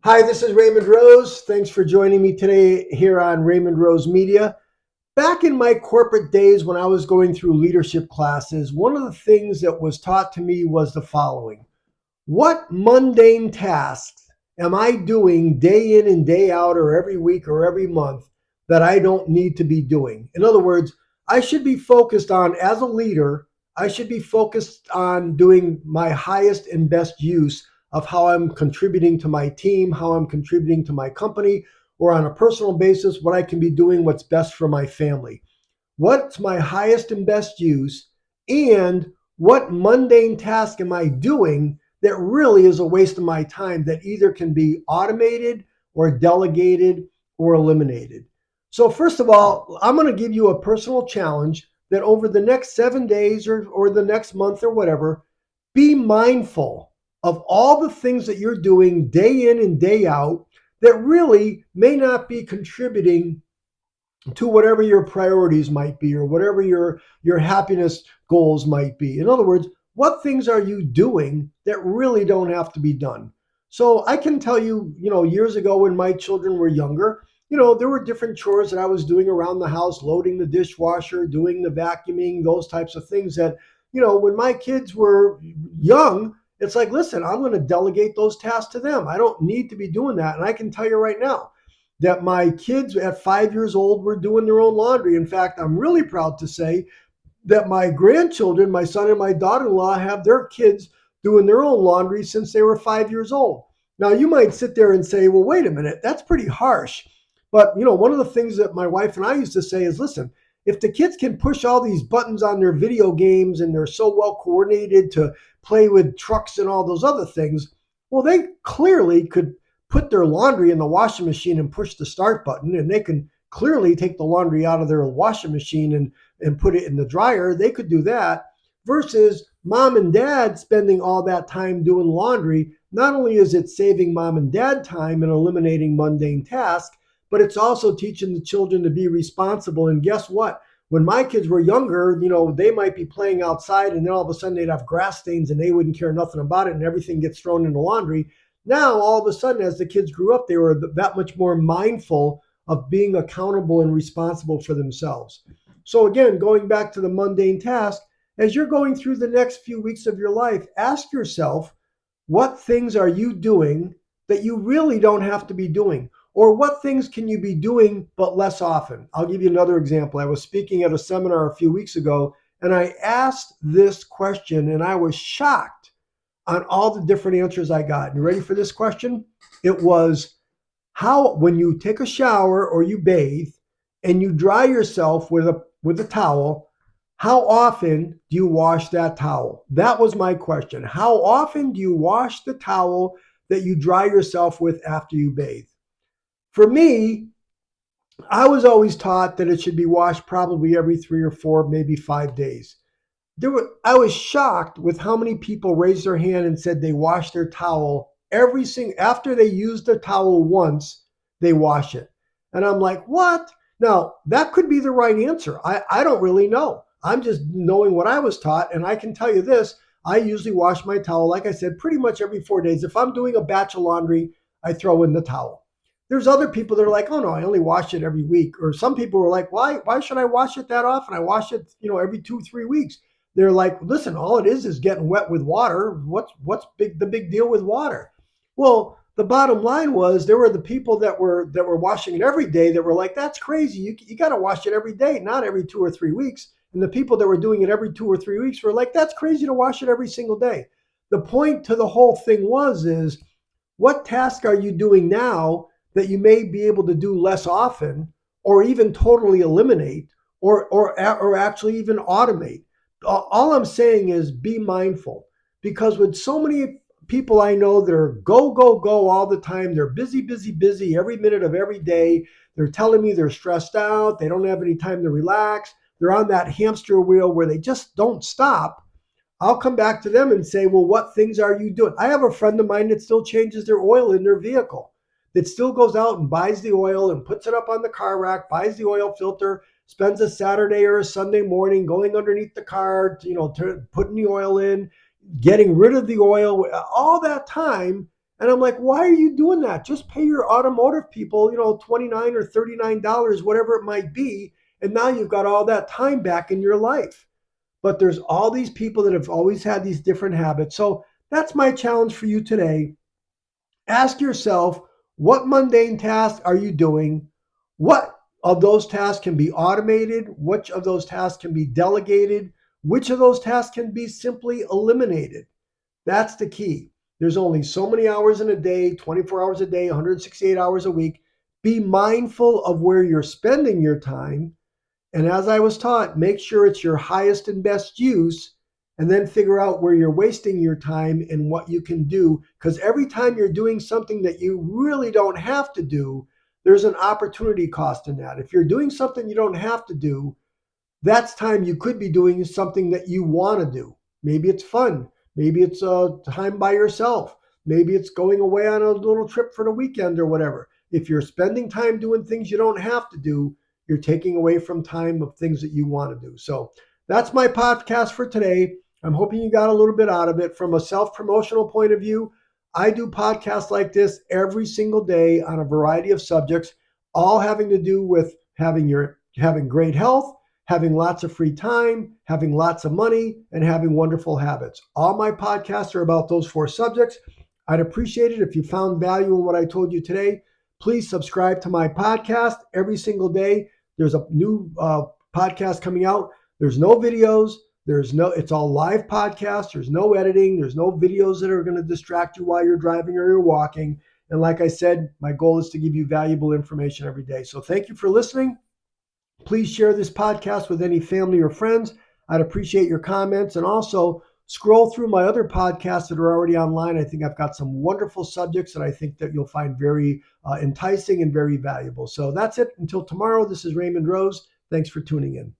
Hi, this is Raymond Rose. Thanks for joining me today here on Raymond Rose Media. Back in my corporate days when I was going through leadership classes, one of the things that was taught to me was the following. What mundane tasks am I doing day in and day out or every week or every month that I don't need to be doing? In other words, I should be focused on, as a leader, I should be focused on doing my highest and best use of how I'm contributing to my team, how I'm contributing to my company, or on a personal basis, what I can be doing, what's best for my family. What's my highest and best use? And what mundane task am I doing that really is a waste of my time that either can be automated or delegated or eliminated? So, first of all, I'm going to give you a personal challenge that over the next 7 days or the next month or whatever, be mindful of all the things that you're doing day in and day out that really may not be contributing to whatever your priorities might be or whatever your happiness goals might be. In other words, what things are you doing that really don't have to be done? So I can tell you, years ago when my children were younger, there were different chores that I was doing around the house, loading the dishwasher, doing the vacuuming, those types of things that, when my kids were young, it's like, listen, I'm going to delegate those tasks to them. I don't need to be doing that. And I can tell you right now, that my kids at 5 years old were doing their own laundry. In fact, I'm really proud to say that my grandchildren, my son and my daughter-in-law, have their kids doing their own laundry since they were 5 years old. Now, you might sit there and say, well, wait a minute, that's pretty harsh. But, one of the things that my wife and I used to say is, listen, if the kids can push all these buttons on their video games and they're so well coordinated to play with trucks and all those other things, well, they clearly could put their laundry in the washing machine and push the start button, and they can clearly take the laundry out of their washing machine and put it in the dryer. They could do that versus mom and dad spending all that time doing laundry. Not only is it saving mom and dad time and eliminating mundane tasks, but it's also teaching the children to be responsible. And guess what? When my kids were younger, they might be playing outside and then all of a sudden they'd have grass stains and they wouldn't care nothing about it and everything gets thrown in the laundry. Now, all of a sudden, as the kids grew up, they were that much more mindful of being accountable and responsible for themselves. So, again, going back to the mundane task, as you're going through the next few weeks of your life, ask yourself, what things are you doing that you really don't have to be doing? Or what things can you be doing but less often? I'll give you another example. I was speaking at a seminar a few weeks ago, and I asked this question, and I was shocked on all the different answers I got. You ready for this question? It was, how, when you take a shower or you bathe and you dry yourself with a towel, how often do you wash that towel? That was my question. How often do you wash the towel that you dry yourself with after you bathe? For me, I was always taught that it should be washed probably every 3 or 4, maybe 5 days. I was shocked with how many people raised their hand and said they wash their towel every single, after they use their towel once, they wash it. And I'm like, what? Now, that could be the right answer. I don't really know. I'm just knowing what I was taught. And I can tell you this, I usually wash my towel, like I said, pretty much every 4 days. If I'm doing a batch of laundry, I throw in the towel. There's other people that are like, oh no, I only wash it every week. Or some people are like, why should I wash it that often? I wash it, every 2, 3 weeks. They're like, listen, all it is getting wet with water. What's the big deal with water? Well, the bottom line was there were the people that were washing it every day that were like, that's crazy. You got to wash it every day, not every 2 or 3 weeks. And the people that were doing it every 2 or 3 weeks were like, that's crazy to wash it every single day. The point to the whole thing is what task are you doing now that you may be able to do less often, or even totally eliminate, or actually even automate? All I'm saying is be mindful, because with so many people I know that are go, go, go all the time, they're busy, busy, busy every minute of every day. They're telling me they're stressed out. They don't have any time to relax. They're on that hamster wheel where they just don't stop. I'll come back to them and say, well, what things are you doing? I have a friend of mine that still changes their oil in their vehicle, that still goes out and buys the oil and puts it up on the car rack, buys the oil filter, spends a Saturday or a Sunday morning going underneath the car, putting the oil in, getting rid of the oil, all that time. And I'm like, why are you doing that? Just pay your automotive people, $29 or $39, whatever it might be. And now you've got all that time back in your life. But there's all these people that have always had these different habits. So that's my challenge for you today. Ask yourself, what mundane tasks are you doing? What of those tasks can be automated? Which of those tasks can be delegated? Which of those tasks can be simply eliminated? That's the key. There's only so many hours in a day, 24 hours a day, 168 hours a week. Be mindful of where you're spending your time. And as I was taught, make sure it's your highest and best use, and then figure out where you're wasting your time and what you can do. Because every time you're doing something that you really don't have to do, there's an opportunity cost in that. If you're doing something you don't have to do, that's time you could be doing something that you want to do. Maybe it's fun. Maybe it's time by yourself. Maybe it's going away on a little trip for the weekend or whatever. If you're spending time doing things you don't have to do, you're taking away from time of things that you want to do. So that's my podcast for today. I'm hoping you got a little bit out of it. From a self-promotional point of view, I do podcasts like this every single day on a variety of subjects, all having to do with having great health, having lots of free time, having lots of money, and having wonderful habits. All my podcasts are about those four subjects. I'd appreciate it if you found value in what I told you today. Please subscribe to my podcast every single day. There's a new podcast coming out. There's no videos. It's all live podcasts. There's no editing. There's no videos that are going to distract you while you're driving or you're walking. And like I said, my goal is to give you valuable information every day. So thank you for listening. Please share this podcast with any family or friends. I'd appreciate your comments, and also scroll through my other podcasts that are already online. I think I've got some wonderful subjects that I think that you'll find very enticing and very valuable. So that's it. Until tomorrow, this is Raymond Rose. Thanks for tuning in.